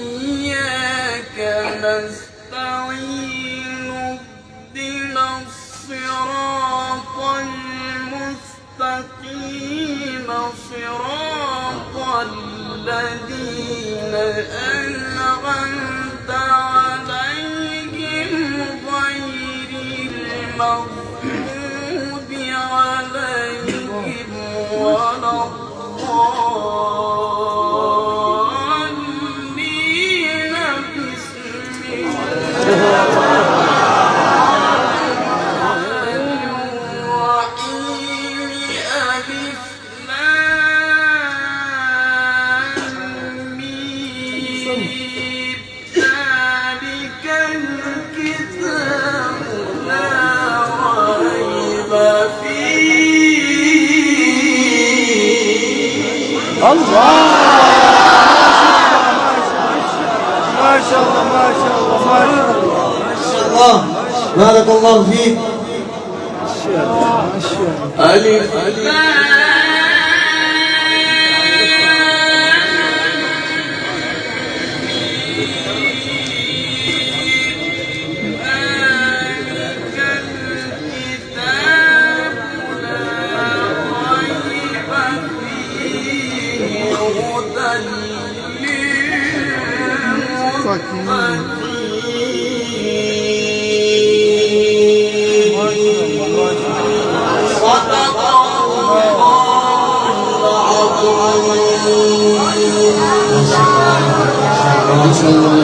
وإياك نستعين اهدنا الصراط المستقيم صراط الذين أنعمت عليهم غير المغضوب عليهم ولا الضالين. بسم الله الرحمن الرحيم. ألف لام ميم. ذلك الكتاب لا ريب فيه. الله ما شاء الله ما شاء الله ما شاء الله بارك الله فيك. ألف ما شاء الله.